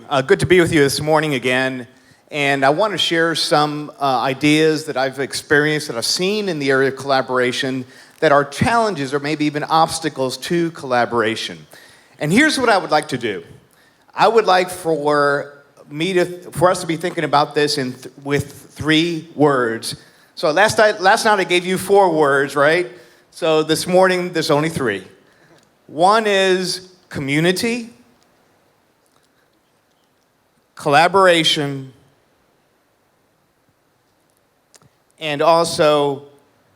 Good to be with you this morning again. And I want to share some ideas that I've experienced, that I've seen in the area of collaboration, that are challenges or maybe even obstacles to collaboration. And here's what I would like to do. I would like for us to be thinking about this with 3 words. So last night I gave you 4 words, right? So this morning there's only 3. One is community, collaboration, and also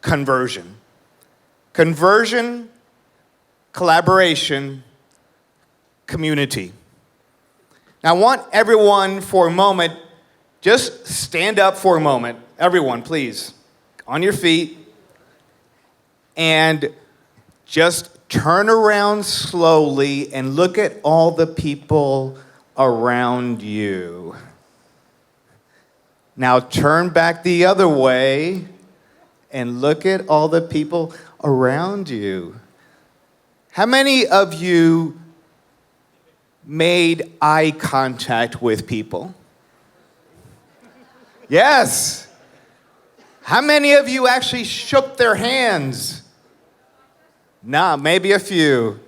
conversion. Conversion, collaboration, community. Now I want everyone for a moment, just stand up for a moment. Everyone, please, on your feet, and just turn around slowly and look at all the people around you. Now turn back the other way and look at all the people around you. How many of you made eye contact with people? Yes. How many of you actually shook their hands? Nah, maybe a few.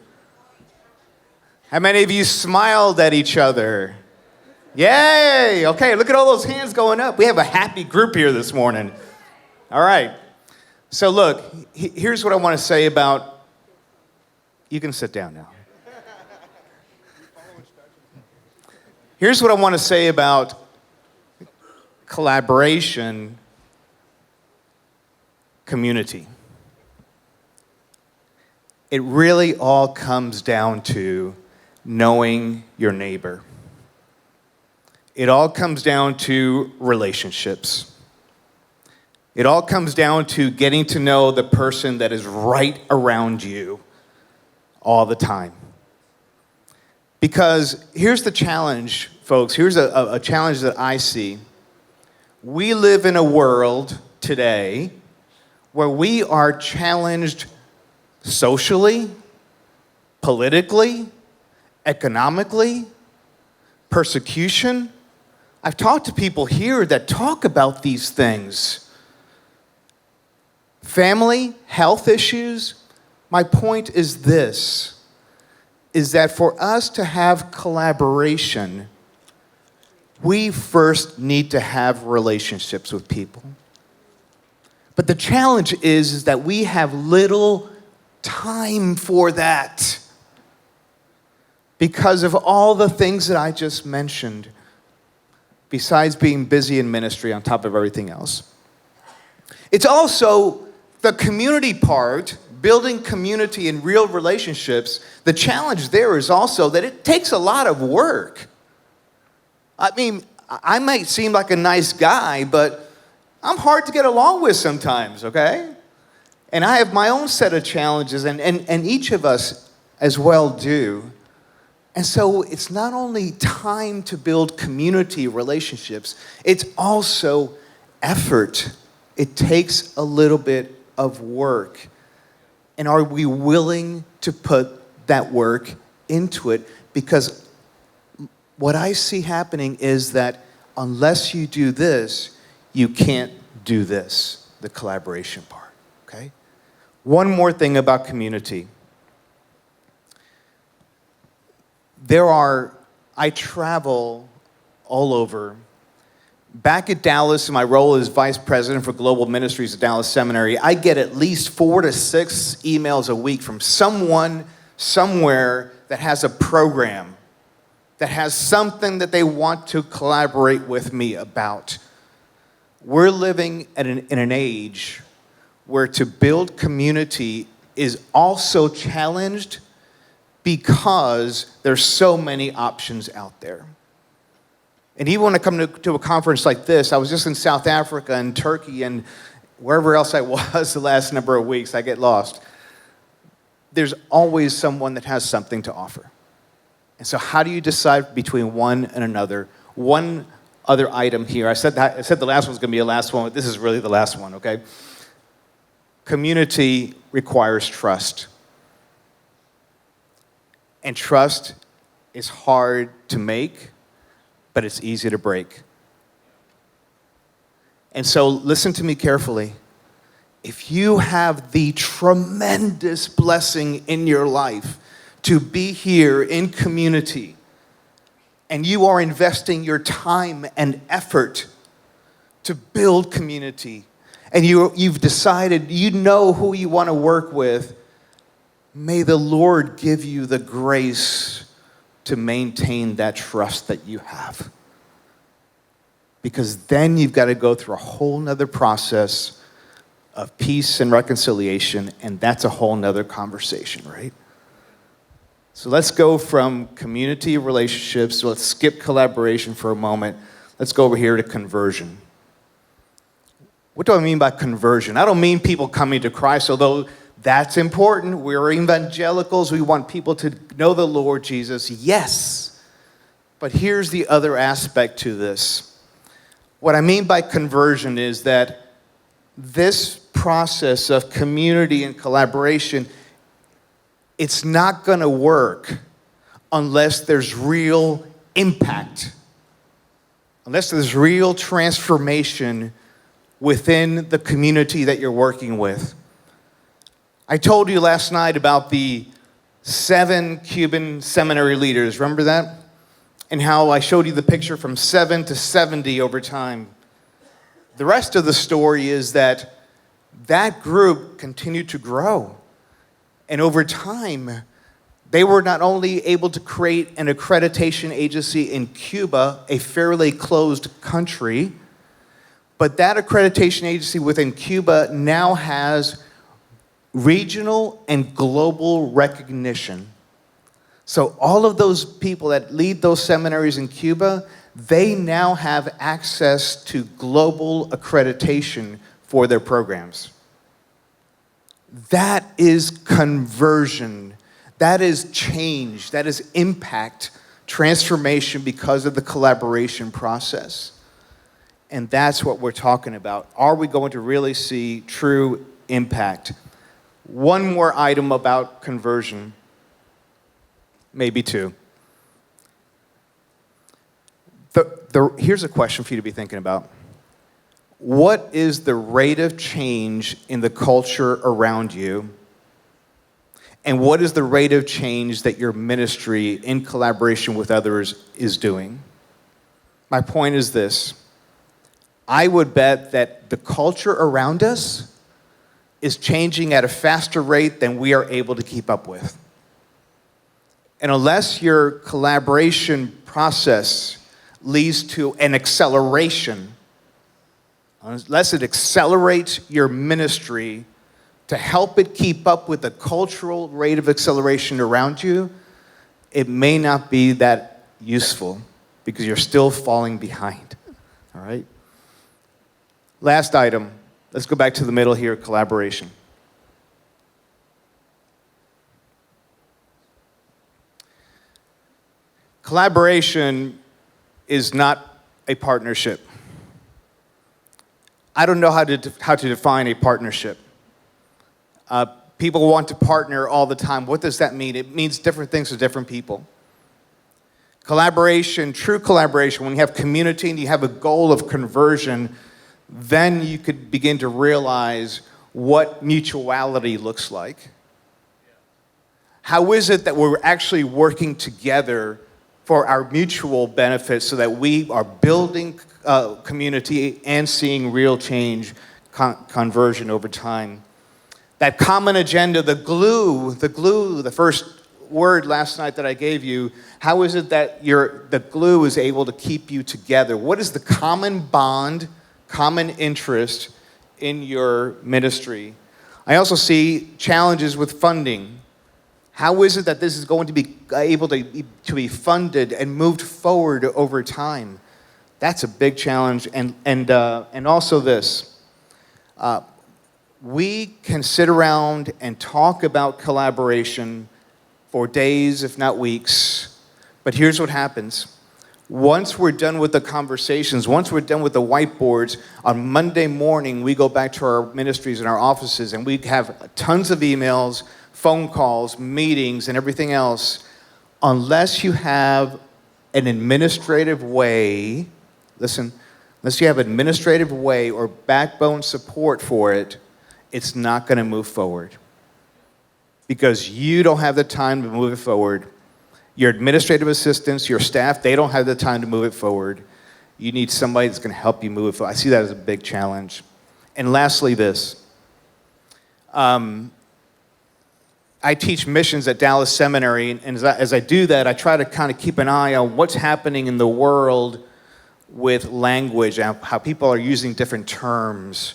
How many of you smiled at each other? Yay! Okay, look at all those hands going up. We have a happy group here this morning. All right. So look, here's what I want to say about... You can sit down now. Here's what I want to say about collaboration, community. It really all comes down to knowing your neighbor. It all comes down to relationships. It all comes down to getting to know the person that is right around you all the time. Because here's the challenge, folks. Here's a challenge that I see. We live in a world today where we are challenged socially, politically, economically, persecution. I've talked to people here that talk about these things. Family, health issues. My point is this, is that for us to have collaboration, we first need to have relationships with people. But the challenge is that we have little time for that because of all the things that I just mentioned, besides being busy in ministry on top of everything else. It's also the community part, building community and real relationships. The challenge there is also that it takes a lot of work. I mean, I might seem like a nice guy, but I'm hard to get along with sometimes, okay? And I have my own set of challenges, and each of us as well do. And so it's not only time to build community relationships, it's also effort. It takes a little bit of work. And are we willing to put that work into it? Because what I see happening is that unless you do this, you can't do this, the collaboration part, okay? One more thing about community. I travel all over. Back at Dallas, in my role as vice president for global ministries at Dallas Seminary, I get at least 4 to 6 emails a week from someone, somewhere that has a program, that has something that they want to collaborate with me about. We're living in an age where to build community is also challenged because there's so many options out there. And even when I come to a conference like this, I was just in South Africa and Turkey and wherever else I was the last number of weeks, I get lost. There's always someone that has something to offer. And so how do you decide between one and another? One other item here. I said the last one's going to be the last one, but this is really the last one, okay? Community requires trust. And trust is hard to make. but it's easy to break. And so listen to me carefully. If you have the tremendous blessing in your life to be here in community, and you are investing your time and effort to build community, and you've decided you know who you want to work with, may the Lord give you the grace to maintain that trust that you have. Because then you've got to go through a whole nother process of peace and reconciliation, and that's a whole nother conversation, right? So let's go from community relationships, so let's skip collaboration for a moment. Let's go over here to conversion. What do I mean by conversion? I don't mean people coming to Christ, although that's important. We're evangelicals. We want people to know the Lord Jesus. Yes. But here's the other aspect to this. What I mean by conversion is that this process of community and collaboration, it's not going to work unless there's real impact, unless there's real transformation within the community that you're working with. I told you last night about the 7 Cuban seminary leaders. Remember that? And how I showed you the picture from 7 to 70 over time. The rest of the story is that that group continued to grow. And over time, they were not only able to create an accreditation agency in Cuba, a fairly closed country, but that accreditation agency within Cuba now has regional and global recognition. So all of those people that lead those seminaries in Cuba, they now have access to global accreditation for their programs. That is conversion. That is change. That is impact, transformation because of the collaboration process. And that's what we're talking about. Are we going to really see true impact? One more item about conversion, maybe 2. Here's a question for you to be thinking about. What is the rate of change in the culture around you? And what is the rate of change that your ministry, in collaboration with others, is doing? My point is this. I would bet that the culture around us is changing at a faster rate than we are able to keep up with. And unless your collaboration process leads to an acceleration, unless it accelerates your ministry to help it keep up with the cultural rate of acceleration around you, it may not be that useful because you're still falling behind. All right? Last item. Let's go back to the middle here, collaboration. Collaboration is not a partnership. I don't know how to define a partnership. People want to partner all the time. What does that mean? It means different things to different people. Collaboration, true collaboration, when you have community and you have a goal of conversion, then you could begin to realize what mutuality looks like. How is it that we're actually working together for our mutual benefit so that we are building community and seeing real change, conversion over time? That common agenda, the glue, the first word last night that I gave you, how is it that the glue is able to keep you together? What is the common bond, common interest in your ministry? I also see challenges with funding. How is it that this is going to be able to be funded and moved forward over time? That's a big challenge. And also this. We can sit around and talk about collaboration for days, if not weeks. But here's what happens. Once we're done with the conversations, once we're done with the whiteboards, on Monday morning, we go back to our ministries and our offices, and we have tons of emails, phone calls, meetings, and everything else. Unless you have an administrative way, listen, unless you have an administrative way or backbone support for it, it's not going to move forward. Because you don't have the time to move it forward. Your administrative assistants, your staff, they don't have the time to move it forward. You need somebody that's going to help you move it forward. I see that as a big challenge. And lastly, this. I teach missions at Dallas Seminary, and as I do that, I try to kind of keep an eye on what's happening in the world with language, and how people are using different terms.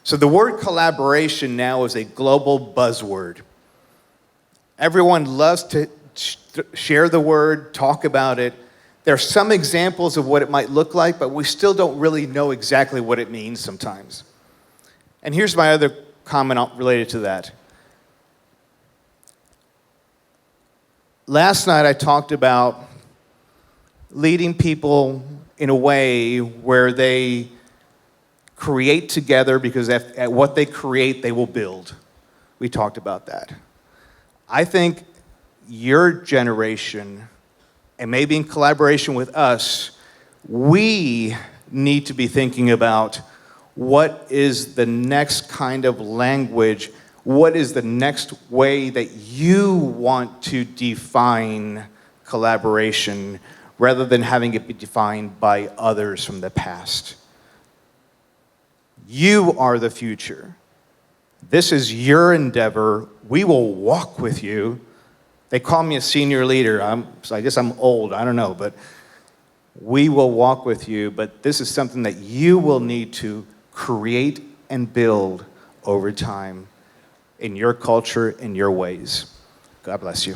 So the word collaboration now is a global buzzword. Everyone loves to share the word, talk about it. There are some examples of what it might look like, but we still don't really know exactly what it means sometimes. And here's my other comment related to that. Last night I talked about leading people in a way where they create together, because at what they create, they will build. We talked about that. I think your generation, and maybe in collaboration with us, we need to be thinking about what is the next kind of language, what is the next way that you want to define collaboration rather than having it be defined by others from the past. You are the future. This is your endeavor. We will walk with you. They call me a senior leader. So I guess I'm old. I don't know. But we will walk with you. But this is something that you will need to create and build over time in your culture, in your ways. God bless you.